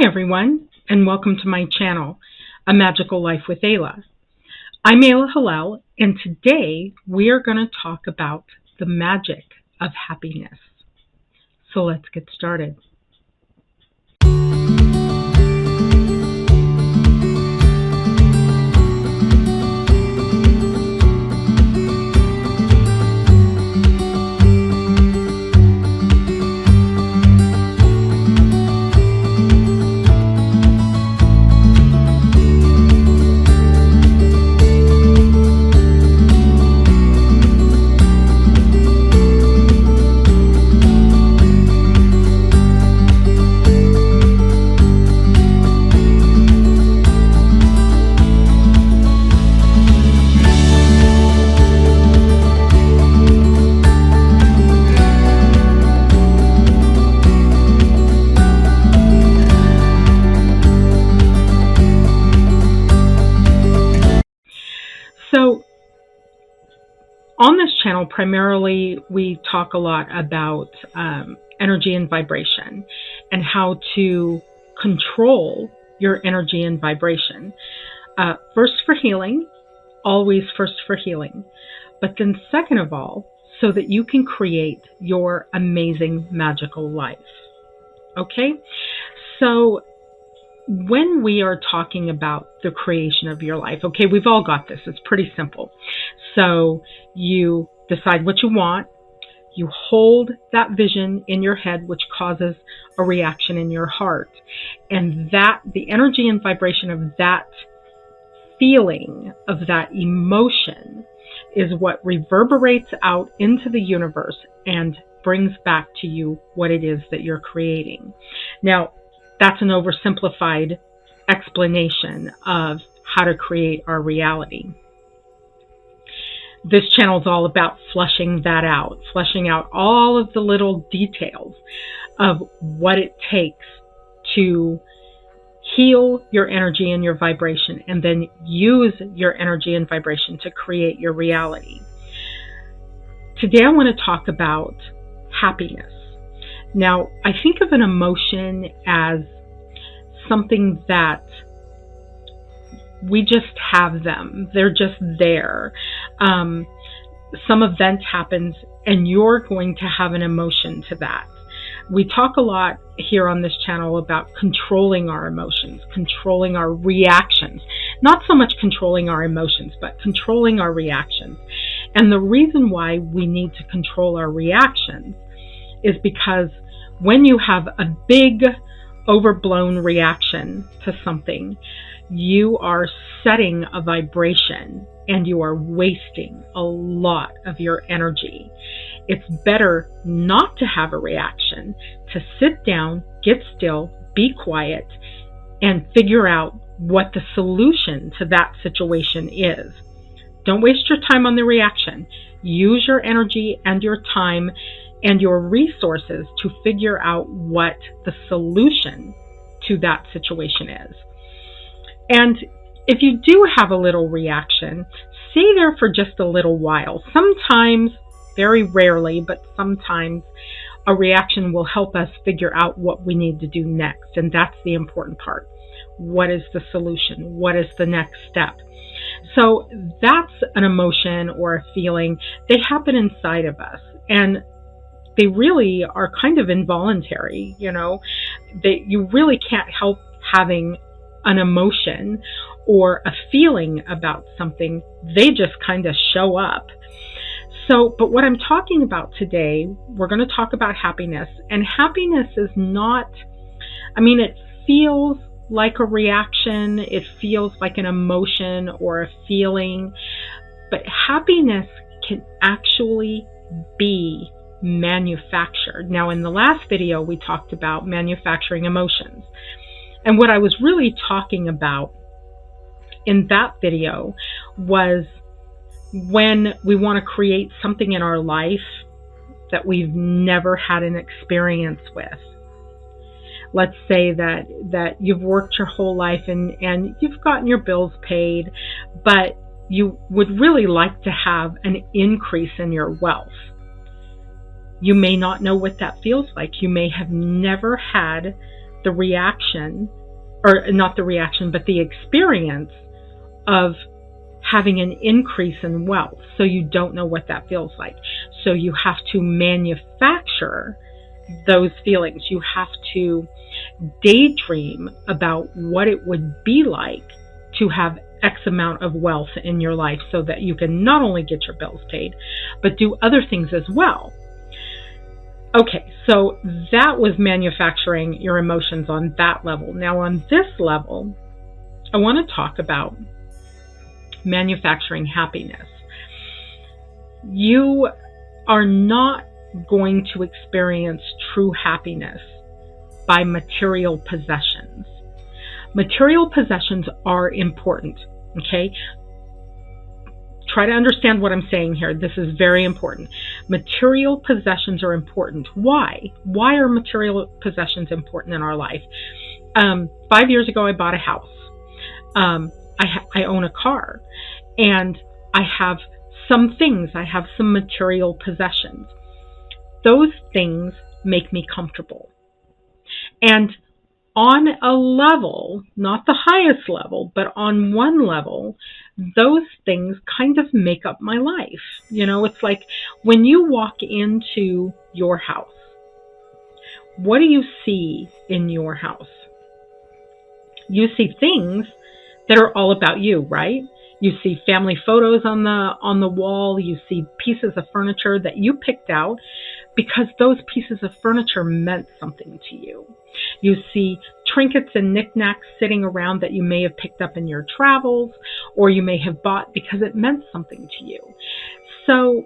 Hi everyone, and welcome to my channel, A Magical Life with Ayla. I'm Ayla Hillel, and today we are going to talk about the magic of happiness. So let's get started. So on this channel, primarily we talk a lot about energy and vibration and how to control your energy and vibration. First for healing, always first for healing. But then second of all, so that you can create your amazing magical life. Okay? So when we are talking about the creation of your life, okay, we've all got this. It's pretty simple. So you decide what you want. You hold that vision in your head, which causes a reaction in your heart. And that, the energy and vibration of that feeling, of that emotion, is what reverberates out into the universe and brings back to you what it is that you're creating. Now, that's an oversimplified explanation of how to create our reality. This channel is all about fleshing that out, fleshing out all of the little details of what it takes to heal your energy and your vibration, and then use your energy and vibration to create your reality. Today I want to talk about happiness. Now, I think of an emotion as something that we just have them. They're just there. Some event happens and you're going to have an emotion to that. We talk a lot here on this channel about controlling our emotions, controlling our reactions. Not so much controlling our emotions, but controlling our reactions. And the reason why we need to control our reactions is because when you have a big, overblown reaction to something, you are setting a vibration and you are wasting a lot of your energy. It's better not to have a reaction, to sit down, get still, be quiet, and figure out what the solution to that situation is. Don't waste your time on the reaction. Use your energy and your time and your resources to figure out what the solution to that situation is. And if you do have a little reaction, stay there for just a little while. Sometimes, very rarely, but sometimes a reaction will help us figure out what we need to do next. And that's the important part. What is the solution? What is the next step? So that's an emotion or a feeling. They happen inside of us. And they really are kind of involuntary, you know. You really can't help having an emotion or a feeling about something. They just kind of show up. So, but what I'm talking about today, we're going to talk about happiness. And happiness is not, it feels like a reaction. It feels like an emotion or a feeling. But happiness can actually be manufactured. Now, in the last video, we talked about manufacturing emotions. And what I was really talking about in that video was when we want to create something in our life that we've never had an experience with. Let's say that you've worked your whole life and you've gotten your bills paid, but you would really like to have an increase in your wealth. You may not know what that feels like. You may have never had the reaction, or not the reaction, but the experience of having an increase in wealth. So you don't know what that feels like. So you have to manufacture those feelings. You have to daydream about what it would be like to have X amount of wealth in your life so that you can not only get your bills paid, but do other things as well. Okay, so that was manufacturing your emotions on that level. Now on this level, I want to talk about manufacturing happiness. You are not going to experience true happiness by material possessions. Material possessions are important, okay? Try to understand what I'm saying here. This is very important. Material possessions are important. Why? Why are material possessions important in our life? 5 years ago, I bought a house. I own a car, and I have some things. I have some material possessions. Those things make me comfortable. And on a level, not the highest level, but on one level, those things kind of make up my life. You know, it's like when you walk into your house, what do you see in your house? You see things that are all about you, right? You see family photos on the wall. You see pieces of furniture that you picked out because those pieces of furniture meant something to you. You see trinkets and knickknacks sitting around that you may have picked up in your travels, or you may have bought because it meant something to you. So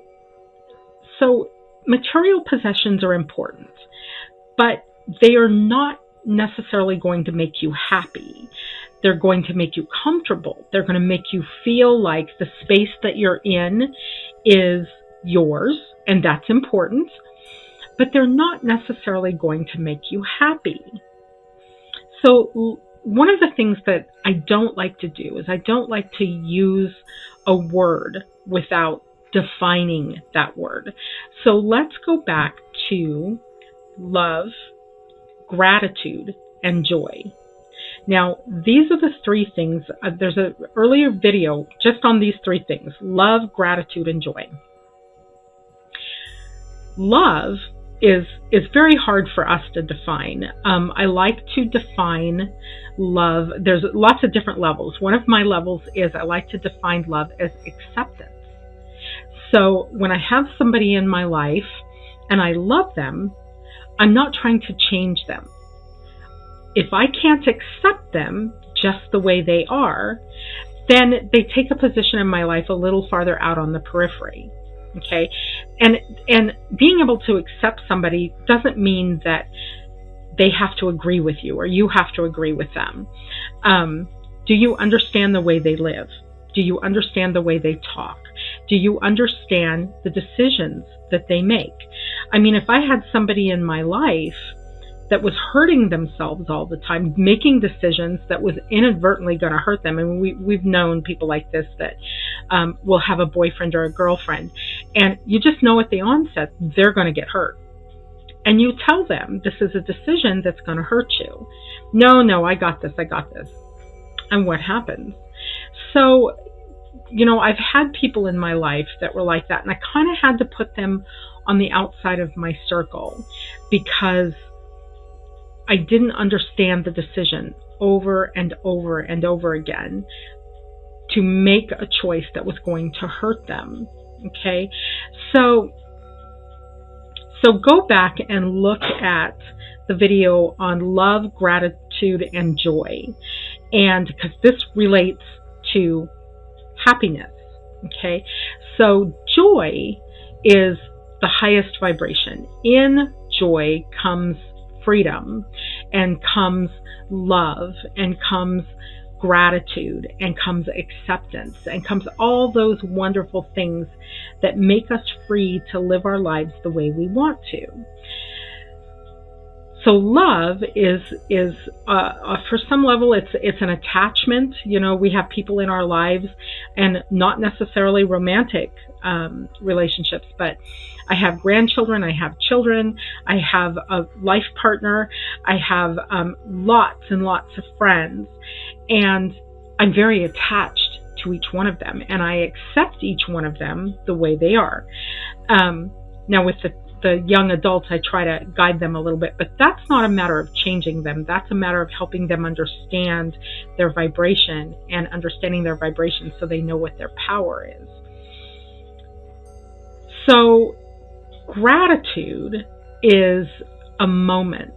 material possessions are important, but they are not necessarily going to make you happy. They're going to make you comfortable. They're going to make you feel like the space that you're in is yours, and that's important. But they're not necessarily going to make you happy. So one of the things that I don't like to do is I don't like to use a word without defining that word. So let's go back to love, gratitude, and joy. Now, these are the three things. There's an earlier video just on these three things: love, gratitude, and joy. Love is very hard for us to define. I like to define love. There's lots of different levels. One of my levels is I like to define love as acceptance. So when I have somebody in my life and I love them, I'm not trying to change them. If I can't accept them just the way they are, then they take a position in my life a little farther out on the periphery. Okay, and being able to accept somebody doesn't mean that they have to agree with you or you have to agree with them. Do you understand the way they live? Do you understand the way they talk? Do you understand the decisions that they make? I mean, if I had somebody in my life that was hurting themselves all the time, making decisions that was inadvertently going to hurt them. I mean, we've known people like this that will have a boyfriend or a girlfriend, and you just know at the onset they're going to get hurt. And you tell them, this is a decision that's going to hurt you. No, I got this. And what happens? So, you know, I've had people in my life that were like that, and I kind of had to put them on the outside of my circle because I didn't understand the decision over and over and over again to make a choice that was going to hurt them. Okay, so go back and look at the video on love, gratitude, and joy, and because this relates to happiness. Okay, so joy is the highest vibration. In joy comes freedom, and comes love, and comes gratitude, and comes acceptance, and comes all those wonderful things that make us free to live our lives the way we want to. So love is for some level it's an attachment. We have people in our lives, and not necessarily romantic relationships, but I have grandchildren, I have children, I have a life partner, I have lots and lots of friends, and I'm very attached to each one of them, and I accept each one of them the way they are. Now with the young adults, I try to guide them a little bit, but that's not a matter of changing them. That's a matter of helping them understand their vibration and understanding their vibration so they know what their power is. So gratitude is a moment.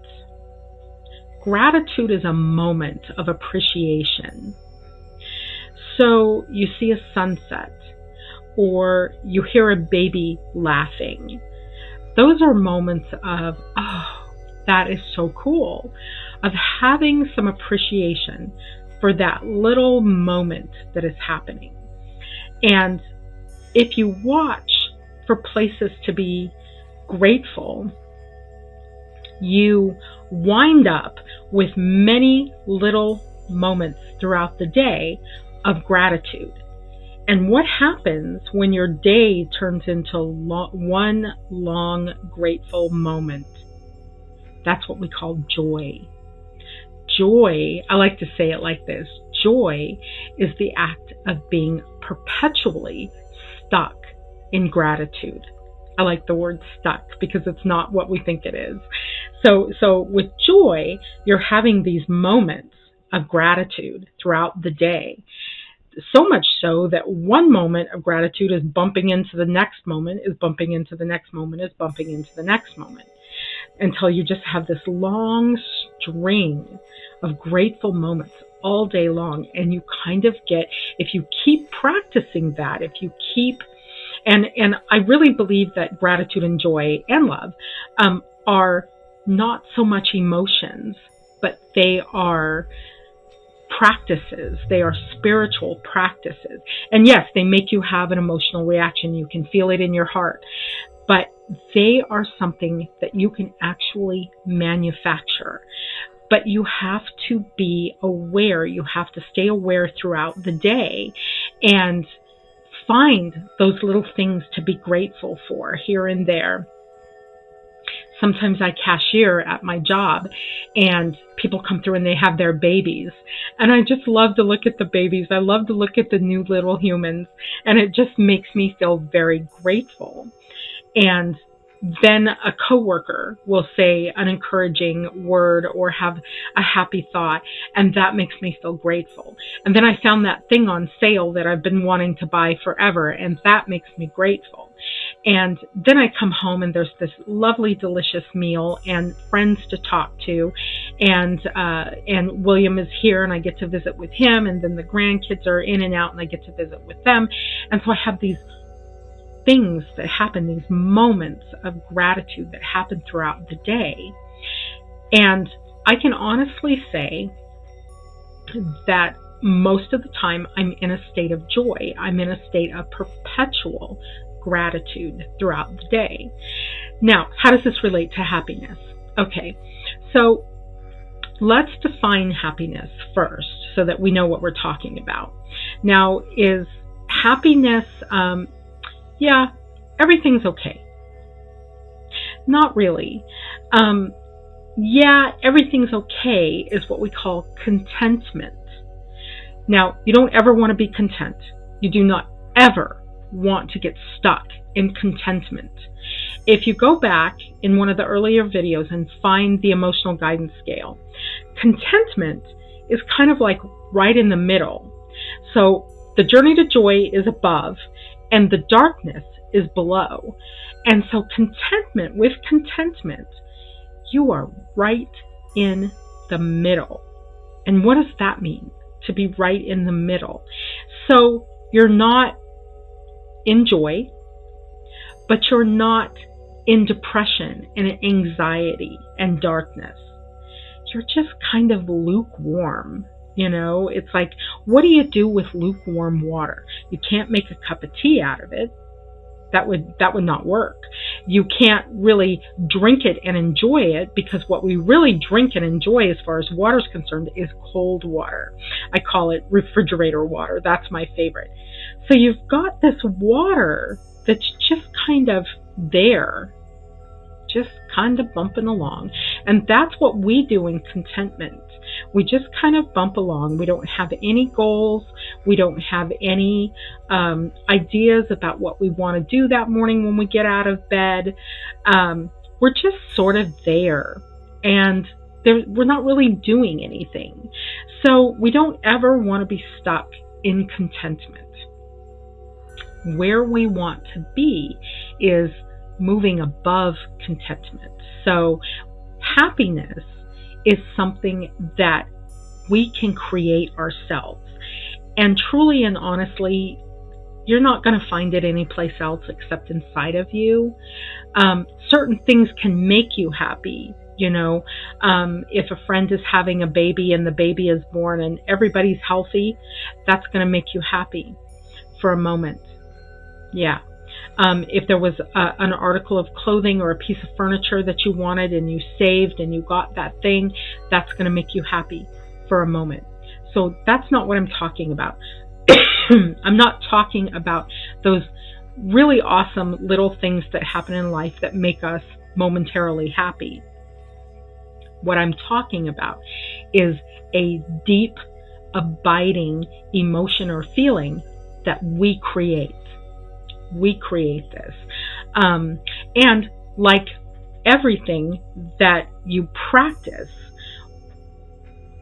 Gratitude is a moment of appreciation. So you see a sunset, or you hear a baby laughing. Those are moments of, oh, that is so cool, of having some appreciation for that little moment that is happening. And if you watch for places to be grateful, you wind up with many little moments throughout the day of gratitude. And what happens when your day turns into one long grateful moment? That's what we call joy. Joy, I like to say it like this: joy is the act of being perpetually stuck in gratitude. I like the word stuck because it's not what we think it is. So with joy, you're having these moments of gratitude throughout the day. So much so that one moment of gratitude is bumping into the next moment, is bumping into the next moment, is bumping into the next moment, until you just have this long string of grateful moments all day long. And you kind of get, if you keep practicing that, if you keep, and I really believe that gratitude and joy and love are not so much emotions, but they are practices. They are spiritual practices. And yes, they make you have an emotional reaction. You can feel it in your heart. But they are something that you can actually manufacture. But you have to be aware. You have to stay aware throughout the day and find those little things to be grateful for here and there. Sometimes I cashier at my job, and people come through and they have their babies. And I just love to look at the babies. I love to look at the new little humans. And it just makes me feel very grateful. And then a coworker will say an encouraging word or have a happy thought, and that makes me feel grateful. And then I found that thing on sale that I've been wanting to buy forever, and that makes me grateful. And then I come home and there's this lovely, delicious meal and friends to talk to, and William is here and I get to visit with him, and then the grandkids are in and out and I get to visit with them. And so I have these things that happen, these moments of gratitude that happen throughout the day. And I can honestly say that most of the time I'm in a state of joy. I'm in a state of perpetual gratitude throughout the day. Now, how does this relate to happiness? Okay, so let's define happiness first so that we know what we're talking about. Now, is happiness, yeah, everything's okay? Not really. Yeah, everything's okay is what we call contentment. Now, you don't ever want to be content. You do not ever want to get stuck in contentment. If you go back in one of the earlier videos and find the emotional guidance scale, contentment is kind of like right in the middle. So the journey to joy is above and the darkness is below. And so with contentment, you are right in the middle. And what does that mean, to be right in the middle? So you're not in joy, but you're not in depression and anxiety and darkness. You're just kind of lukewarm. It's like, what do you do with lukewarm water? You can't make a cup of tea out of it. That would not work. You can't really drink it and enjoy it, because what we really drink and enjoy as far as water is concerned is cold water. I call it refrigerator water. That's my favorite. So you've got this water that's just kind of there, just kind of bumping along. And that's what we do in contentment. We just kind of bump along. We don't have any goals. We don't have any ideas about what we want to do that morning when we get out of bed. We're just sort of there. And we're not really doing anything. So we don't ever want to be stuck in contentment. Where we want to be is moving above contentment. So happiness is something that we can create ourselves. And truly and honestly, you're not going to find it anyplace else except inside of you. Certain things can make you happy. If a friend is having a baby and the baby is born and everybody's healthy, that's going to make you happy for a moment. Yeah. If there was an article of clothing or a piece of furniture that you wanted and you saved and you got that thing, that's going to make you happy for a moment. So that's not what I'm talking about. I'm not talking about those really awesome little things that happen in life that make us momentarily happy. What I'm talking about is a deep, abiding emotion or feeling that we create. We create this. And like everything that you practice,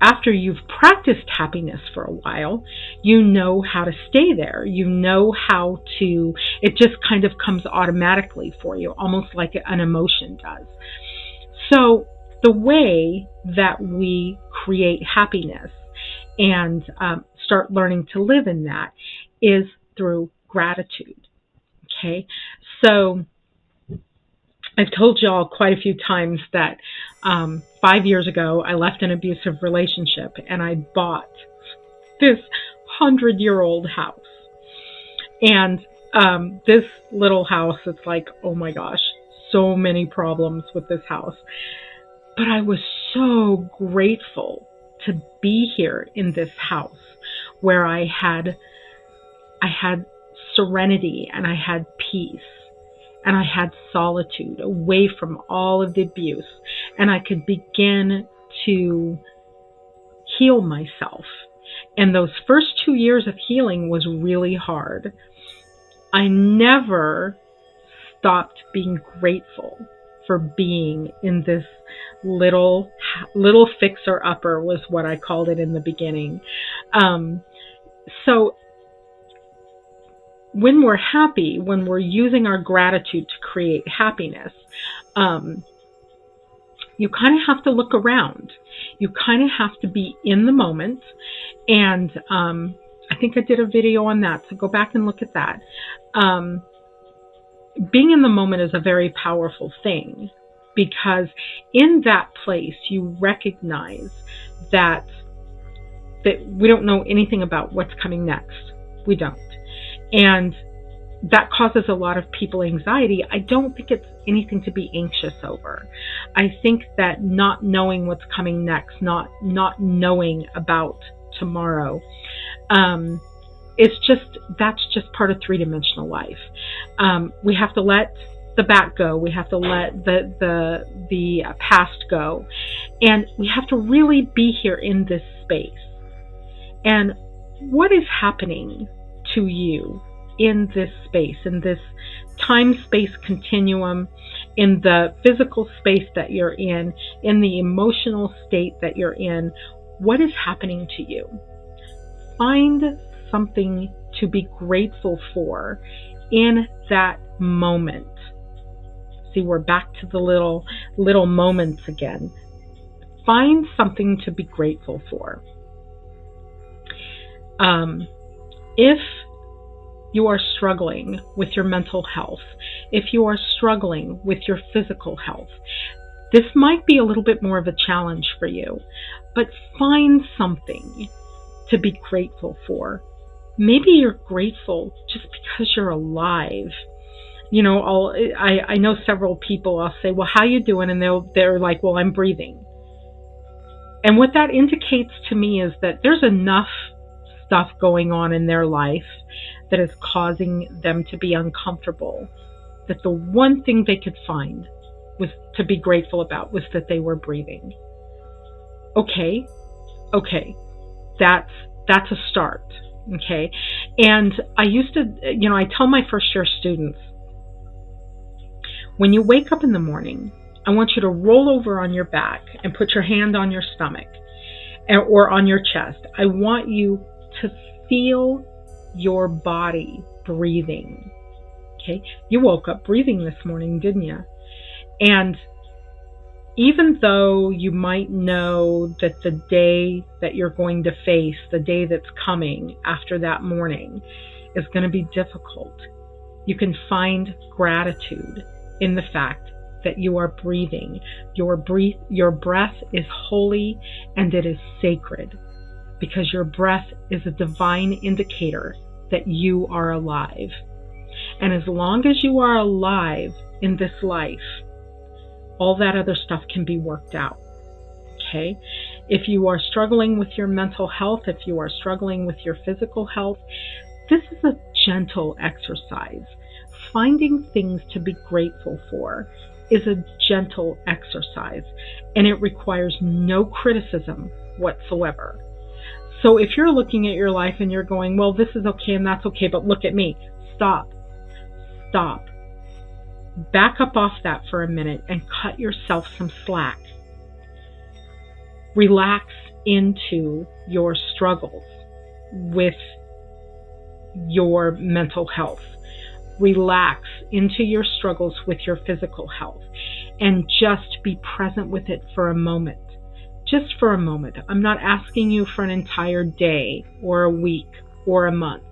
after you've practiced happiness for a while, you know how to stay there. You know how to, it just kind of comes automatically for you, almost like an emotion does. So the way that we create happiness and start learning to live in that is through gratitude. Okay, so I've told y'all quite a few times that 5 years ago I left an abusive relationship and I bought this 100-year-old house. And this little house, it's like, oh my gosh, so many problems with this house. But I was so grateful to be here in this house where I had serenity and I had peace and I had solitude away from all of the abuse, and I could begin to heal myself. And those first 2 years of healing was really hard. I never stopped being grateful for being in this little fixer-upper was what I called it in the beginning. So when we're happy, when we're using our gratitude to create happiness, you kind of have to look around. You kind of have to be in the moment. And I think I did a video on that, so go back and look at that. Being in the moment is a very powerful thing, because in that place you recognize that we don't know anything about what's coming next. We don't. And that causes a lot of people anxiety. I don't think it's anything to be anxious over. I think that not knowing what's coming next, not knowing about tomorrow, that's just part of three-dimensional life. We have to let the back go. We have to let the past go. And we have to really be here in this space. And what is happening to you in this space, in this time-space continuum, in the physical space that you're in the emotional state that you're in? What is happening to you? Find something to be grateful for in that moment. See, we're back to the little moments again. Find something to be grateful for. If you are struggling with your mental health, if you are struggling with your physical health, this might be a little bit more of a challenge for you, but find something to be grateful for. Maybe you're grateful just because you're alive. I know several people, I'll say, well, how you doing? And they're like, well, I'm breathing. And what that indicates to me is that there's enough stuff going on in their life that is causing them to be uncomfortable, that the one thing they could find was to be grateful about was that they were breathing. Okay, that's a start. Okay, and I used to, I tell my first year students, when you wake up in the morning, I want you to roll over on your back and put your hand on your stomach or on your chest. I want you to feel your body breathing. Okay, you woke up breathing this morning, didn't you? And even though you might know that the day that you're going to face, the day that's coming after that morning, is going to be difficult, you can find gratitude in the fact that you are breathing. Your breath is holy and it is sacred, because your breath is a divine indicator that you are alive. And as long as you are alive in this life, all that other stuff can be worked out. Okay? If you are struggling with your mental health, if you are struggling with your physical health, this is a gentle exercise. Finding things to be grateful for is a gentle exercise, and it requires no criticism whatsoever. So if you're looking at your life and you're going, well, this is okay and that's okay, but look at me. Stop. Back up off that for a minute and cut yourself some slack. Relax into your struggles with your mental health. Relax into your struggles with your physical health, and just be present with it for a moment. Just for a moment. I'm not asking you for an entire day or a week or a month.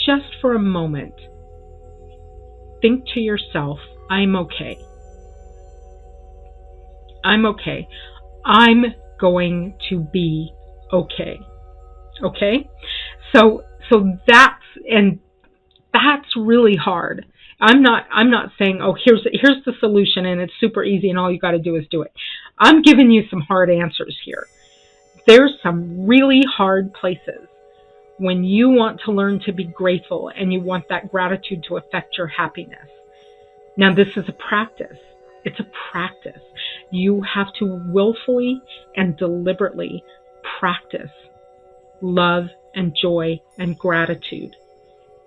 Just for a moment. Think to yourself, I'm okay. I'm okay. I'm going to be okay. Okay? So that's really hard. I'm not saying, oh, here's the solution and it's super easy and all you got to do is do it. I'm giving you some hard answers here. There's some really hard places when you want to learn to be grateful and you want that gratitude to affect your happiness. Now, this is a practice. It's a practice. You have to willfully and deliberately practice love and joy and gratitude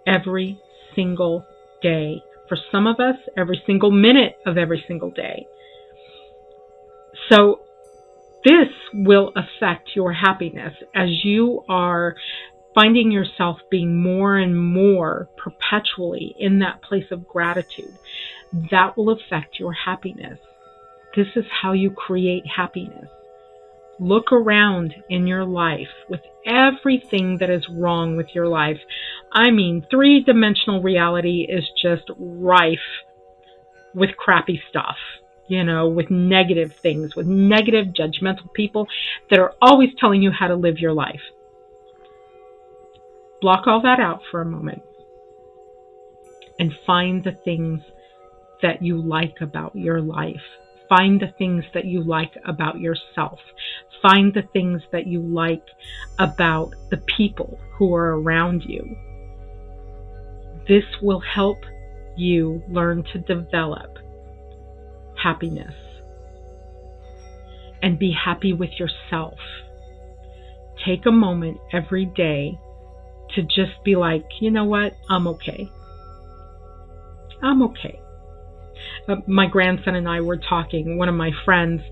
every single day. For some of us, every single minute of every single day. So this will affect your happiness as you are finding yourself being more and more perpetually in that place of gratitude. That will affect your happiness. This is how you create happiness. Look around in your life with everything that is wrong with your life. I mean, three-dimensional reality is just rife with crappy stuff, with negative things, with negative, judgmental people that are always telling you how to live your life. Block all that out for a moment and find the things that you like about your life. Find the things that you like about yourself. Find the things that you like about the people who are around you. This will help you learn to develop happiness and be happy with yourself. Take a moment every day to just be like, you know what? I'm okay. I'm okay. My grandson and I were talking. One of my friends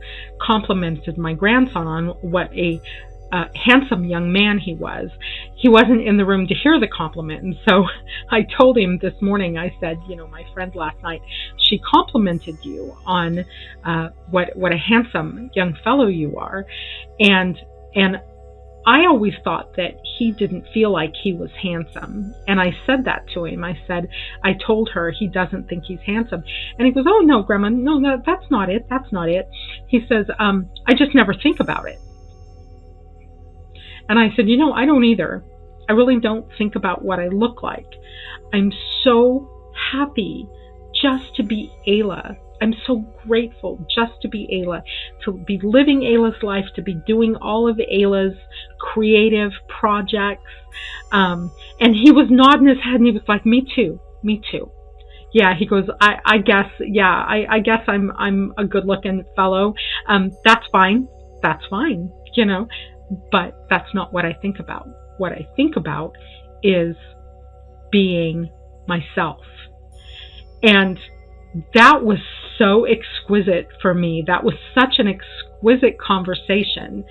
complimented my grandson on what a handsome young man he was. He wasn't in the room to hear the compliment, and so I told him this morning, I said, my friend last night, she complimented you on what a handsome young fellow you are, and I always thought that he didn't feel like he was handsome. And I said that to him. I told her he doesn't think he's handsome. And he goes, oh, no, Grandma, no, that's not it. That's not it. He says, I just never think about it. And I said, I don't either. I really don't think about what I look like. I'm so happy just to be Ayla. I'm so grateful just to be Ayla, to be living Ayla's life, to be doing all of Ayla's creative projects. And he was nodding his head and he was like, me too, me too. Yeah, he goes, I guess, yeah, I guess I'm a good looking fellow. That's fine. That's fine, you know, but that's not what I think about. What I think about is being myself. And that was so exquisite for me. That was such an exquisite conversation.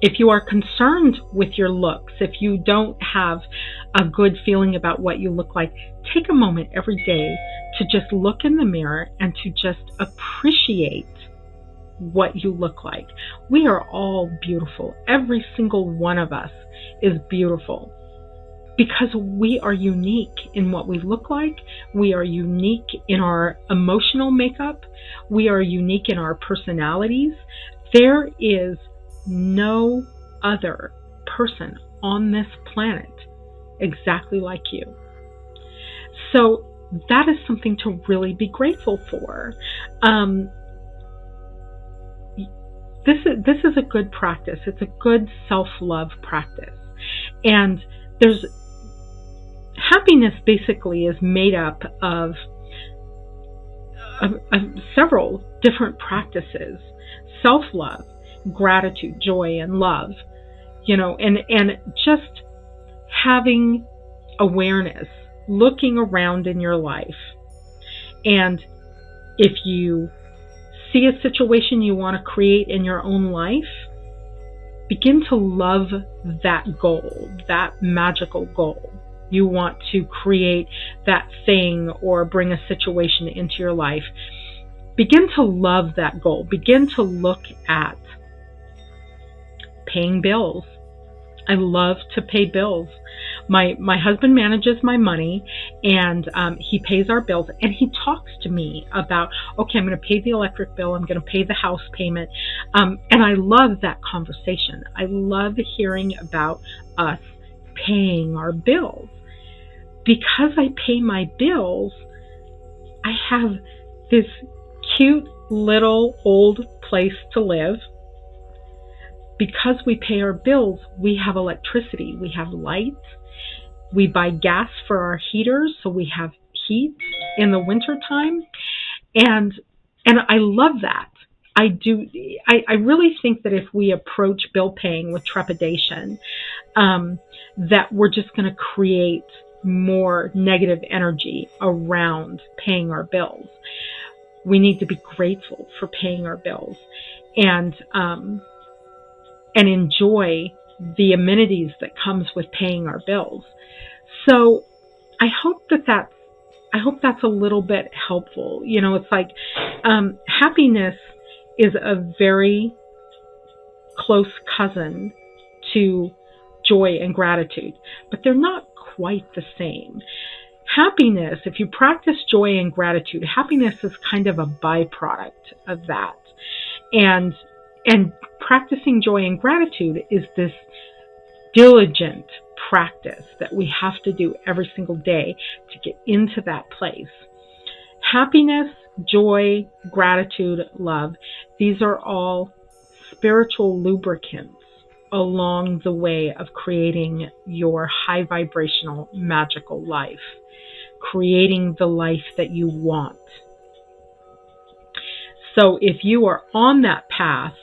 If you are concerned with your looks, if you don't have a good feeling about what you look like, take a moment every day to just look in the mirror and to just appreciate what you look like. We are all beautiful. Every single one of us is beautiful because we are unique in what we look like. We are unique in our emotional makeup. We are unique in our personalities. There is no other person on this planet exactly like you. So that is something to really be grateful for. This is a good practice. It's a good self-love practice. And there's happiness basically is made up of several different practices. Self-love, gratitude, joy, and love, you know, and just having awareness, looking around in your life. And if you see a situation you want to create in your own life, begin to love that goal, that magical goal. You want to create that thing or bring a situation into your life. Begin to love that goal. Begin to look at paying bills. I love to pay bills. My husband manages my money, and he pays our bills, and he talks to me about, okay, I'm going to pay the electric bill, I'm going to pay the house payment, and I love that conversation. I love hearing about us paying our bills. Because I pay my bills, I have this cute little old place to live. Because we pay our bills, we have electricity, we have light, we buy gas for our heaters, so we have heat in the wintertime. And I love that. I do. I really think that if we approach bill paying with trepidation, that we're just going to create more negative energy around paying our bills. We need to be grateful for paying our bills and enjoy the amenities that comes with paying our bills. So I hope that's a little bit helpful. You know, it's like happiness is a very close cousin to joy and gratitude, but they're not quite the same. Happiness, if you practice joy and gratitude, happiness is kind of a byproduct of that. And practicing joy and gratitude is this diligent practice that we have to do every single day to get into that place. Happiness, joy, gratitude, love, these are all spiritual lubricants along the way of creating your high vibrational magical life, creating the life that you want. So if you are on that path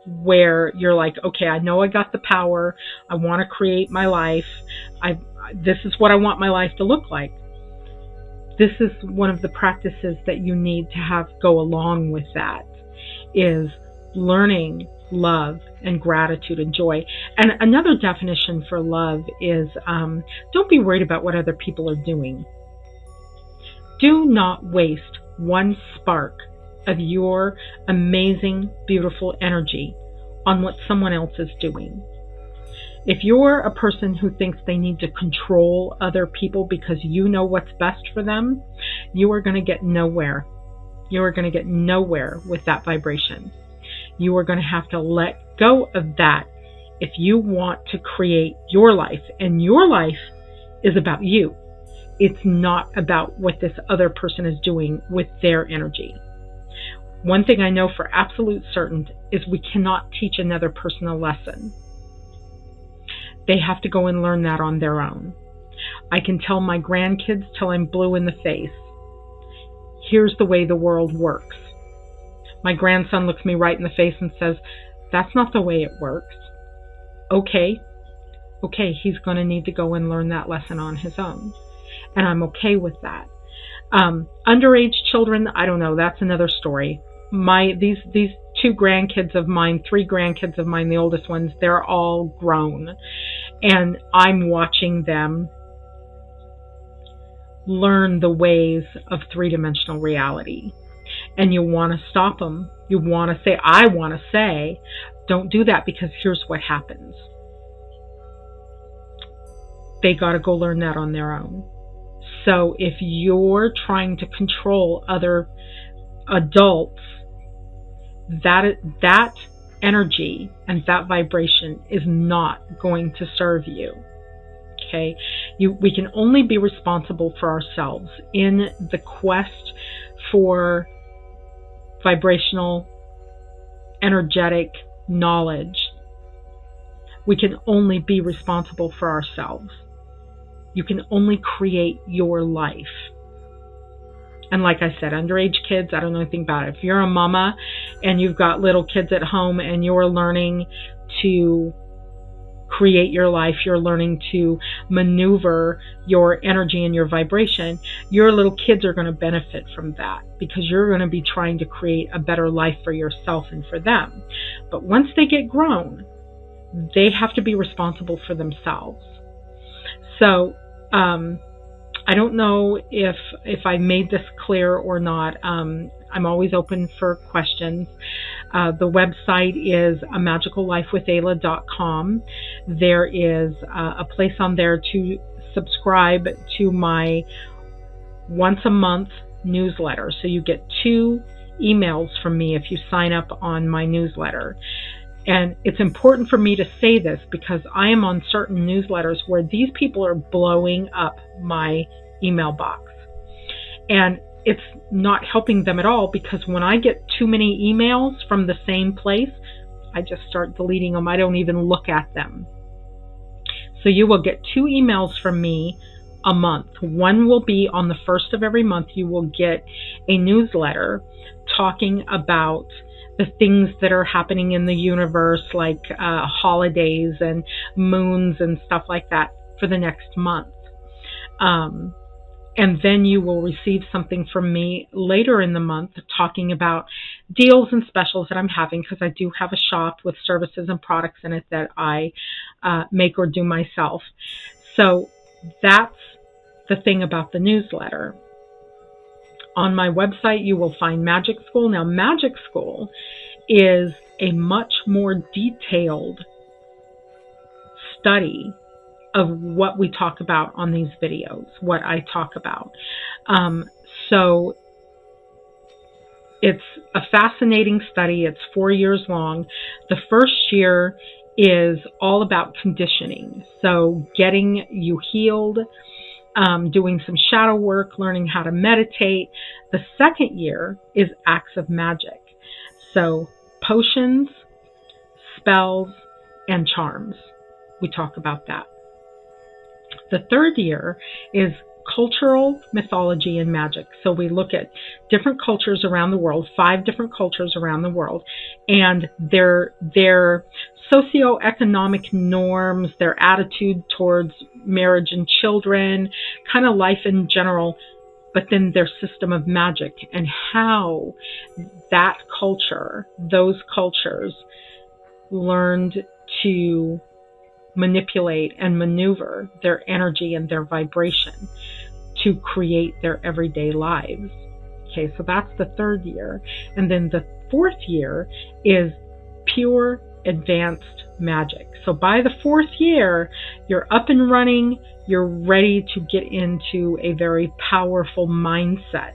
where you're like, okay, I know I got the power, I want to create my life, this is what I want my life to look like, this is one of the practices that you need to have go along with that, is learning love and gratitude and joy. And another definition for love is don't be worried about what other people are doing. Do not waste one spark of your amazing, beautiful energy on what someone else is doing. If you're a person who thinks they need to control other people because you know what's best for them, you are going to get nowhere. You are going to get nowhere with that vibration. You are going to have to let go of that if you want to create your life. And your life is about you. It's not about what this other person is doing with their energy. One thing I know for absolute certain is we cannot teach another person a lesson. They have to go and learn that on their own. I can tell my grandkids till I'm blue in the face, here's the way the world works. My grandson looks me right in the face and says, that's not the way it works. Okay, he's going to need to go and learn that lesson on his own. And I'm okay with that. Underage children, I don't know, that's another story. These two grandkids of mine, three grandkids of mine, the oldest ones, they're all grown. And I'm watching them learn the ways of three-dimensional reality. And you want to stop them. You want to say, I want to say, don't do that, because here's what happens. They got to go learn that on their own. So if you're trying to control other adults, that energy and that vibration is not going to serve you. Okay? We can only be responsible for ourselves in the quest for vibrational, energetic knowledge. We can only be responsible for ourselves. You can only create your life. And like I said, underage kids, I don't know anything about it. If you're a mama and you've got little kids at home and you're learning to create your life, you're learning to maneuver your energy and your vibration, your little kids are going to benefit from that, because you're going to be trying to create a better life for yourself and for them. But once they get grown, they have to be responsible for themselves. So, I don't know if I made this clear or not. I'm always open for questions. The website is amagicallifewithayla.com. There is a place on there to subscribe to my once a month newsletter. So you get 2 emails from me if you sign up on my newsletter. And it's important for me to say this because I am on certain newsletters where these people are blowing up my email box. And it's not helping them at all, because when I get too many emails from the same place, I just start deleting them. I don't even look at them. So you will get 2 emails from me a month. One will be on the 1st of every month. You will get a newsletter talking about the things that are happening in the universe, like holidays and moons and stuff like that for the next month. And then you will receive something from me later in the month talking about deals and specials that I'm having, because I do have a shop with services and products in it that I make or do myself. So that's the thing about the newsletter. On my website, you will find Magic School. Now, Magic School is a much more detailed study of what we talk about on these videos, what I talk about. So it's a fascinating study. It's 4 years long. The first year is all about conditioning. So getting you healed, doing some shadow work, learning how to meditate. The second year is acts of magic. So potions, spells, and charms. We talk about that. The third year is cultural mythology and magic. So we look at different cultures around the world, 5 different cultures around the world, and their socioeconomic norms, their attitude towards marriage and children, kind of life in general, but then their system of magic and how that culture, those cultures learned to manipulate and maneuver their energy and their vibration to create their everyday lives. Okay, so that's the third year. And then the fourth year is pure advanced magic. So by the fourth year, you're up and running, you're ready to get into a very powerful mindset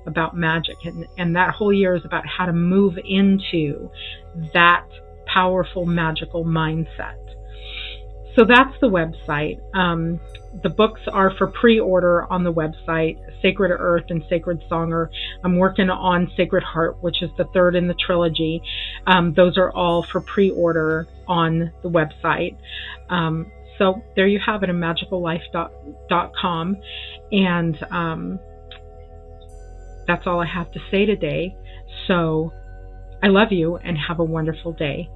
about magic. And that whole year is about how to move into that powerful magical mindset. So that's the website. The books are for pre-order on the website, Sacred Earth and Sacred Songer. I'm working on Sacred Heart, which is the third in the trilogy. Those are all for pre-order on the website. So there you have it, imagicallife.com. And that's all I have to say today. So I love you and have a wonderful day.